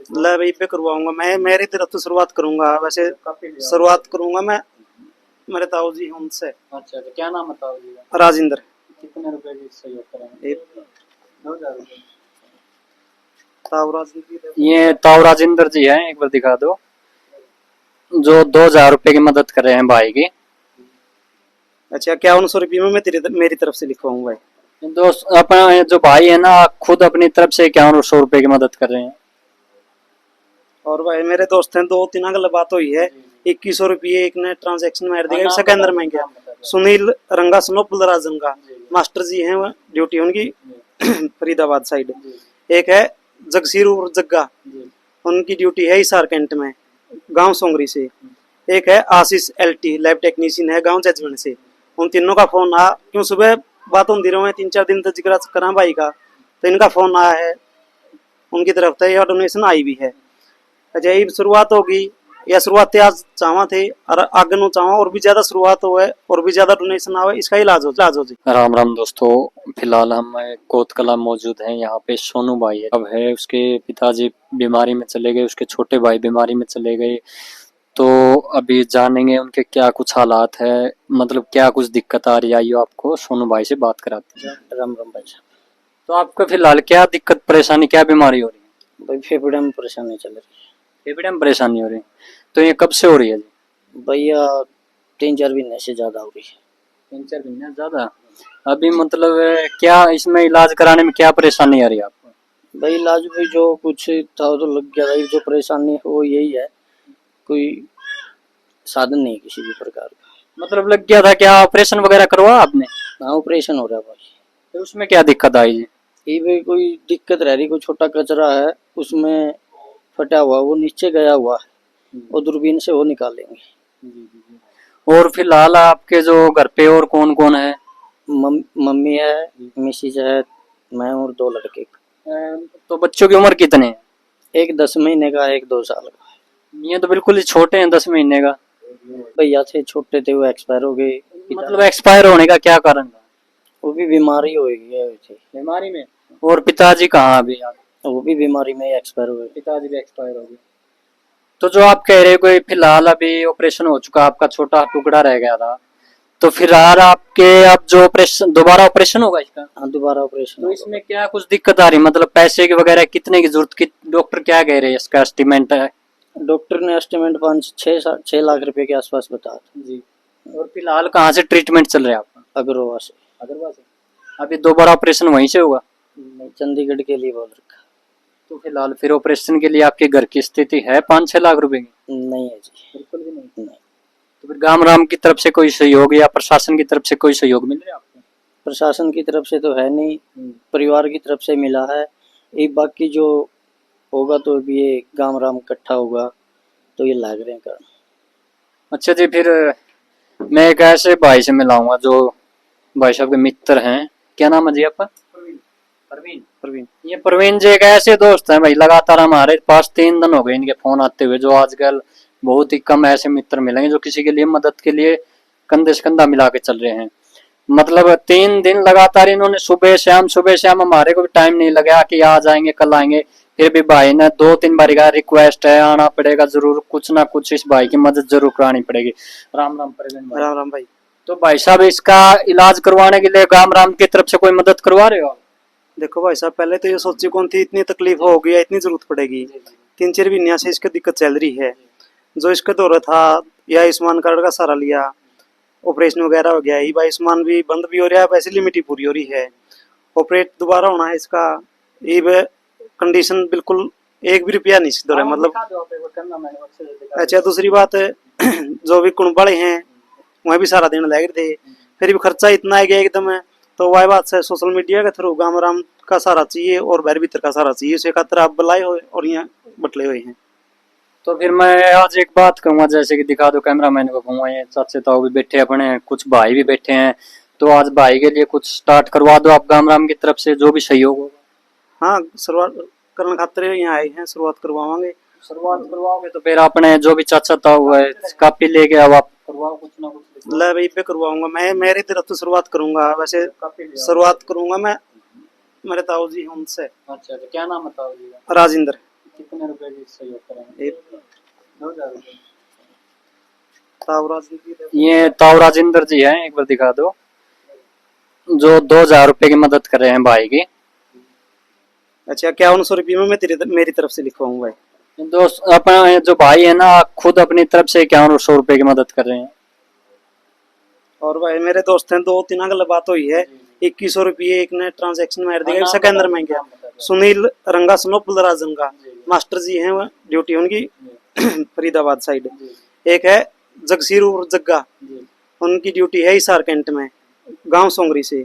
ले भाई पे करवाऊंगा मैं, मेरी तरफ से शुरुआत करूंगा। वैसे शुरुआत करूंगा मैं, मेरे ताऊ जी हैं उनसे। अच्छा, तो क्या नाम है ताऊ जी का? राजेंद्र। कितने रुपए की सहयोग करेंगे? 2000 रुपए। ताऊ राजेंद्र। ये ताऊ राजेंद्र जी हैं, एक बार दिखा दो, जो 2000 रुपए की मदद कर रहे हैं भाई की। अच्छा, 5100 रुपये में मैं मेरी तरफ से लिखवाऊंगा भाई। दोस्त अपना जो भाई है ना, खुद अपनी तरफ से 5100 रुपए की मदद कर रहे हैं। और भाई मेरे दोस्त हैं, 2-3 अगल बात हुई है। 2100 रुपये एक ने ट्रांजेक्शन मार दिया, इसका अंदर में गया। सुनील रंगा स्नोपुल राजन का मास्टर जी हैं, ड्यूटी उनकी फरीदाबाद साइड। एक है जगसीर और जग्गा, उनकी ड्यूटी है हिसार कैंट में, गांव सोंगरी से। एक है आशीष LT लैब टेक्नीशियन है, गांव जजमन से। उन तीनों का फोन आ, क्यों सुबह बात होती रहो, 3-4 दिन तक जिक्र करा भाई का, तो इनका फोन आया है उनकी तरफ से, यह डोनेशन आई भी है। अच्छा, ये शुरुआत होगी या शुरुआत आज चाहवा थे और आगे नो चाहवा और भी ज्यादा शुरुआत हो है और भी ज्यादा डोनेशन आवे, इसका इलाज हो जी। राम राम दोस्तों, फिलहाल हम कोतकला मौजूद हैं। यहाँ पे सोनू भाई है, अब है उसके पिताजी बीमारी में चले गए, उसके छोटे भाई बीमारी में चले गए। तो अभी जानेंगे उनके क्या कुछ हालात है, मतलब क्या कुछ दिक्कत आ रही है। आइए आपको सोनू भाई से बात कराते हैं। राम राम भाई साहब। तो आपको फिलहाल क्या दिक्कत परेशानी, क्या बीमारी हो रही है? भाई फेफड़े में परेशानी चल रही है। फेफड़े में परेशानी हो रही है, तो ये कब से हो रही है जी? भैया 3-4 महीने से ज्यादा हो रही है। 3-4 महीने ज्यादा। अभी मतलब क्या इसमें इलाज कराने में क्या परेशानी आ रही है आपको? भाई इलाज भी जो कुछ था वो तो लग गया भाई, जो परेशानी है वो यही है, कोई साधन नहीं किसी भी प्रकार का। मतलब लग गया था, क्या ऑपरेशन वगैरह करवा आपने? हाँ ऑपरेशन हो रहा है भाई। तो उसमें क्या दिक्कत आई जी? ये भाई कोई दिक्कत रह रही, कोई छोटा कचरा है उसमें फटा हुआ, वो नीचे गया हुआ है, वो दूरबीन से वो निकालेंगे। और फिलहाल आपके जो घर पे और कौन कौन है? मम्मी है, मिसिज है, मैं और 2 लड़के। तो बच्चों की उम्र कितने है? एक 10 महीने का, एक 2 साल का। ये तो बिल्कुल ही छोटे हैं, 10 महीने का। भैया थे छोटे थे, वो एक्सपायर हो गए। मतलब एक्सपायर होने का क्या कारण था? वो भी बीमारी हो गई थी। बीमारी में? और पिताजी कहाँ अभी आप? वो भी बीमारी में एक्सपायर हुए। पिताजी भी एक्सपायर हो गए। तो जो आप कह रहे हो कोई फिलहाल अभी ऑपरेशन हो चुका, आपका छोटा टुकड़ा रह गया था, तो फिलहाल आपके अब जो ऑपरेशन दोबारा ऑपरेशन होगा इसका? हाँ दोबारा ऑपरेशन। तो इसमें क्या कुछ दिक्कत आ रही, मतलब पैसे की वगैरह कितने की जरूरत की, डॉक्टर क्या कह रहे हैं इसका एस्टिमेट है? डॉक्टर ने एस्टिमेट 5-6 लाख रुपए के आसपास बताया जी। और फिलहाल कहाँ से ट्रीटमेंट चल रहा है आपका? अग्रवा से। अग्रवा से। अभी दोबारा ऑपरेशन वहीं से होगा? नहीं, चंडीगढ़ के लिए बोल रखा। तो फिलहाल फिर ऑपरेशन के लिए आपके घर की स्थिति है 5-6 लाख रुपए की? नहीं है जी, बिल्कुल भी नहीं। नहीं। तो फिर गांव राम की तरफ से कोई सहयोग या प्रशासन की तरफ से कोई सहयोग मिल रहा है आपको? प्रशासन की तरफ से तो है नहीं, परिवार की तरफ से मिला है। एक बाकी जो होगा तो भी ये गांव राम इकट्ठा होगा तो ये लाग रहे हैं कारण। अच्छा जी, फिर मैं एक ऐसे भाई से मिलाऊंगा जो भाई साहब के मित्र हैं। क्या नाम है जी आपका? प्रवीण। प्रवीण, ये प्रवीण जी एक ऐसे दोस्त हैं भाई, लगातार हमारे पास 3 दिन हो गए इनके फोन आते हुए। जो आजकल बहुत ही कम ऐसे मित्र मिलेंगे जो किसी के लिए मदद के लिए कंधे से कंधा मिला के चल रहे हैं। मतलब 3 दिन लगातार इन्होंने सुबह शाम, हमारे को भी टाइम नहीं लगा कि आज आएंगे कल आएंगे। फिर भी भाई ने 2-3 बार का रिक्वेस्ट है, आना पड़ेगा जरूर, कुछ ना कुछ इस भाई की मदद जरूर करानी पड़ेगी। राम राम प्रवीण भाई। राम राम भाई। तो भाई साहब इसका इलाज करवाने के लिए गांव राम की तरफ से कोई मदद करवा रहे हो आप? देखो भाई साहब, पहले तो ये सोची कौन थी इतनी तकलीफ होगी या इतनी जरूरत पड़ेगी। 3-4 महीने से इसकी दिक्कत चल रही है। जो इसका दौरा था या आयुष्मान कार्ड का सहारा लिया, ऑपरेशन वगैरह हो गया, ये आयुष्मान भी बंद भी हो रहा है, वैसे लिमिट ही पूरी हो रही है। ऑपरेट दोबारा होना है इसका, ये कंडीशन बिल्कुल 1 भी रुपया नहीं दो रहा है मतलब। अच्छा, दूसरी बात जो भी कुण बड़े हैं वह भी सारा देने लग रहे थे, फिर भी खर्चा इतना आ गया एकदम है। तो वह बात है, सोशल मीडिया के थ्रू गांव राम का सहारा चाहिए और बाहर भीतर का सहारा चाहिए, उसे खातर आप बुलाए हुए और यहाँ बटले हुए हैं। तो फिर मैं आज एक बात कहूँगा, जैसे कि दिखा दो कैमरा मैन को, कहूँगा ये चाचे ताऊ भी बैठे अपने, कुछ भाई भी बैठे हैं, तो आज भाई के लिए कुछ स्टार्ट करवा दो आप गांव राम की तरफ से, जो भी सहयोग होगा। हाँ, शुरुआत करने खातर यहाँ आए हैं, शुरुआत करवाएंगे। शुरुआत करवाओगे तो फिर अपने जो भी चाचा ताऊ है कापी लेके आओ, आप करवाओ कुछ ना कुछ। ले भाई पे करवाऊंगा मैं, मेरी तरफ से शुरुआत करूंगा। वैसे शुरुआत करूंगा मैं, मेरे ताऊ जी हैं उनसे। अच्छा, तो क्या नाम है ताऊ जी का? राजेंद्र। कितने रुपए की सहयोग करेंगे? एक 2000 रुपए। तावराज की ये ताऊ राजेंद्र जी हैं, एक बार दिखा दो, जो 2000 रुपए की मदद कर रहे हैं भाई की। अच्छा 5100 रुपये में मैं मेरी तरफ से लिखवाऊँ भाई। दोस्त अपना जो भाई है ना, खुद अपनी तरफ से 5100 रुपए की मदद कर रहे हैं। और भाई मेरे दोस्त हैं, 2-3 अगल बात हुई है, 2100 रुपये एक ने ट्रांजेक्शन मार दिया सिकंदर में गया। सुनील रंगा स्नोपुल राजन का मास्टर जी हैं, ड्यूटी उनकी फरीदाबाद साइड। एक है जगसीर और जग्गा, उनकी ड्यूटी है हिसार कैंट में, गांव सोंगरी से।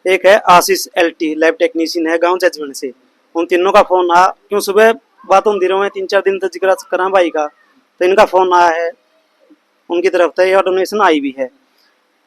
एक है आशीष LT लैब टेक्नीशियन है, गांव जजमन से। उन तीनों का फोन आया, क्यों सुबह बात होती रहो है 3-4 दिन तक जिक्र करा भाई का, तो इनका फोन आया है, उनकी तरफ से यह डोनेशन आई भी है।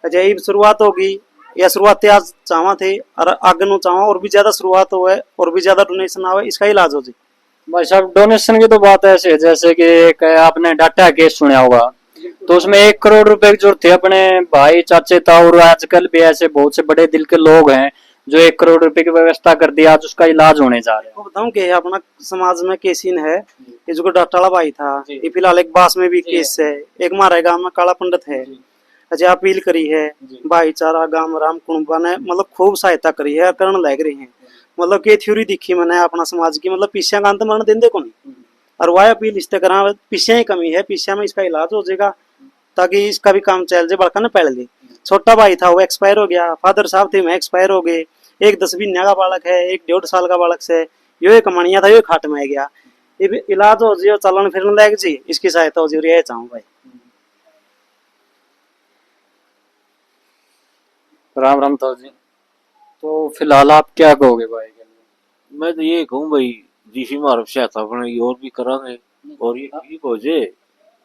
अच्छा ये शुरुआत होगी या शुरुआत आज चाहवा थे और आगे नो चाहवा और भी ज्यादा शुरुआत हो है और भी ज्यादा डोनेशन आवे, इसका इलाज हो जी। भाई साहब डोनेशन की तो बात ऐसे है, जैसे कि एक आपने डाटा केस सुना होगा, तो उसमें 1 करोड़ रुपए की जरूरत थी। अपने भाई चाचे ताऊ और आजकल भी ऐसे बहुत से बड़े दिल के लोग हैं जो 1 करोड़ रुपए की व्यवस्था कर दी, आज उसका इलाज होने जा रहा है। बताऊं कि अपना समाज में केसीन है, ये जो डाटाला भाई था, ये फिलहाल एक बास में भी केस है, एक हमारे गांव में काला पंडित है। अच्छा अपील करी है भाईचारा गांव राम कुंबा ने, मतलब खूब सहायता करी है, करण लग रही है। मतलब कि थ्योरी दिखी मैंने अपना समाज की, मतलब पिछिया का अंत मरण देंदे को नहीं, और वह अपील इस तरह पिछिया ही कमी है, पिछिया में इसका इलाज हो जाएगा ताकि इसका भी काम चल जाए। बड़का ने पहले दे छोटा भाई था वो एक्सपायर हो गया, फादर साहब थे मैं एक्सपायर हो गए, एक 10 महीने का बालक है, एक 1.5 साल का बालक से, यो एक कमानिया था, यो खाट में गया। ये इलाज हो जियो, चलन फिरने लग जी, इसकी सहायता हो जी, यही चाहूँ भाई। राम राम ताऊ जी, तो फिलहाल आप क्या कहोगे भाई के लिए? मैं तो ये कहूँ भाई, जिसी मारफ सहायता अपने और भी करांगे और ये ठीक हो जाए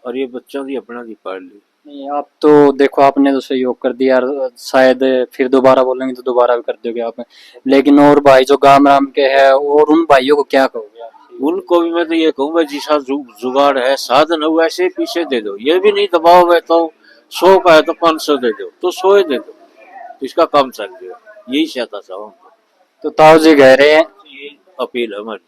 और ये बच्चों की अपना की पढ़ ले। नहीं आप तो देखो, आपने तो सहयोग कर दिया, शायद फिर दोबारा बोलेंगे तो दोबारा भी कर दोगे आप, लेकिन और भाई जो गाम राम के हैं और उन भाइयों को क्या कहोगे आप? उनको भी मैं तो ये कहूँ भाई, जिसा जुगाड़ है साधन है वैसे पीछे दे दो, ये भी नहीं दबाओ है तो 100 का है तो 500 दे दो, तो 100 दे दो, तो इसका काम चल गया। यही चाहता था। तो ताऊ जी कह रहे हैं, ये अपील है हमारी।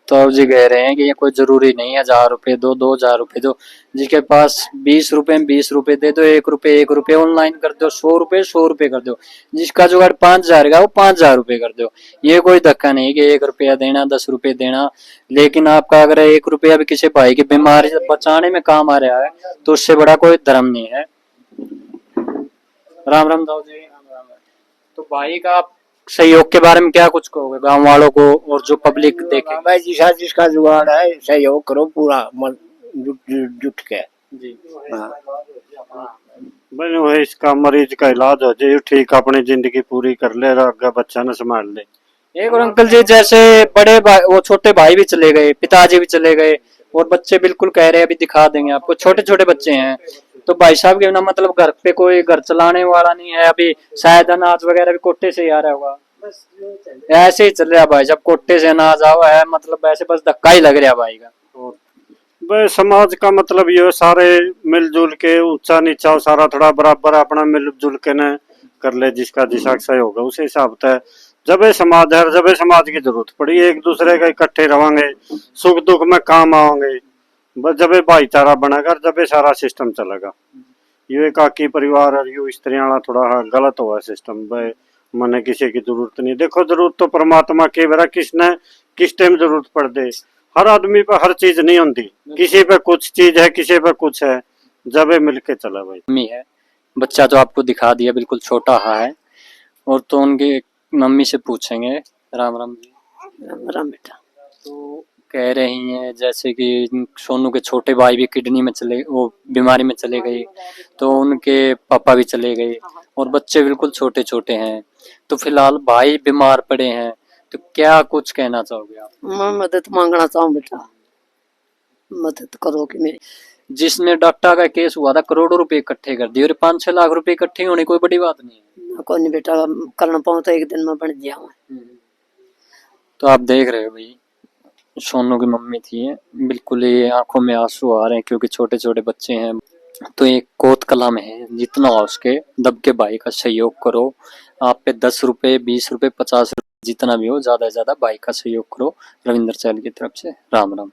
ताऊ जी कह रहे हैं कि ये कोई जरूरी नहीं है 1000 रुपए दो, 2000 रुपए दो, जिसके पास 20 रुपए में 20 रुपए दे दो, 1 रुपए ऑनलाइन कर दो, 100 रुपए कर दो, जिसका जुगाड़ 5000 का वो 5000 रुपए कर दो। ये कोई धक्का नहीं कि 1 रुपया देना, 10 रुपए देना, लेकिन आपका अगर 1 रुपया भी किसी भाई की बीमारी से बचाने में काम आ रहा है तो उससे बड़ा कोई धर्म नहीं है। राम राम ताऊ जी। तो भाई का आप सहयोग के बारे में क्या कुछ कहोगे गांव वालों को और जो पब्लिक देखे? भाई जिसका जुगाड़ है सहयोग करो पूरा मन जुट के। जी हाँ भाई वही इसका मरीज का इलाज हो जाए ठीक, अपनी जिंदगी पूरी कर ले, आगे बच्चा न संभाल ले। एक और अंकल जी, जैसे बड़े भाई वो छोटे भाई भी चले गए, पिताजी भी चले गए और बच्चे बिल्कुल कह रहे हैं अभी दिखा देंगे आपको, छोटे छोटे बच्चे हैं, तो भाई साहब के ना मतलब घर पे कोई घर चलाने वाला नहीं है अभी, शायद अनाज वगैरह भी कोटे से ही आ रहा होगा, ऐसे ही चल रहा है भाई साहब, कोटे से अनाज आवा है, मतलब ऐसे बस धक्का ही लग रहा है भाई का। भाई समाज का मतलब ये सारे मिलजुल के, ऊंचा नीचा सारा थोड़ा बराबर अपना मिलजुल के न कर ले, जिसका जिसका सहयोग है उसे हिसाब से जब समाज है, जब समाज की जरूरत पड़ी एक दूसरे का इकट्ठे रहेंगे, सुख दुख में काम आएंगे, बस जब भाईचारा बनेगा जब सारा सिस्टम चलेगा। ये एकाकी परिवार और यू स्त्रियां वाला थोड़ा गलत हुआ सिस्टम। भाई मने किसी की जरूरत नहीं, देखो जरूरत तो परमात्मा की बेरा किसने किस टाइम जरूरत पड़ दे, हर आदमी पे हर चीज नहीं होती, किसी पे कुछ चीज है किसी पे कुछ है, जब मिलके चला भाई। मम्मी है, बच्चा तो आपको दिखा दिया बिल्कुल छोटा है, और तो उनके मम्मी से पूछेंगे। राम राम जी। राम बेटा। तो कह रही हैं जैसे कि सोनू के छोटे भाई भी किडनी में चले, वो बीमारी में चले गए, तो उनके पापा भी चले गए और बच्चे बिल्कुल छोटे छोटे हैं, तो फिलहाल भाई बीमार पड़े हैं, तो क्या कुछ कहना चाहोगे आप? मैं मदद मांगना चाहूँ बेटा, मदद करो कि मेरी। जिसमें डाटा का केस हुआ था, करोड़ों रुपए इकट्ठे कर दिए और 5-6 लाख रुपए इकट्ठे होने कोई बड़ी बात नहीं है। कोई नहीं बेटा, करना पाऊँ तो एक दिन में बन गया हूँ। तो आप देख रहे हो भाई, सोनू की मम्मी थी, बिल्कुल ये आंखों में आंसू आ रहे हैं क्योंकि छोटे छोटे बच्चे हैं। तो एक कोत कलम है, जितना हो उसके दब के भाई का सहयोग करो। आप पे 10 रुपए, 20 रुपए, 50 रुपए जितना भी हो ज्यादा से ज्यादा भाई का सहयोग करो। रविंद्र चहल की तरफ से राम राम।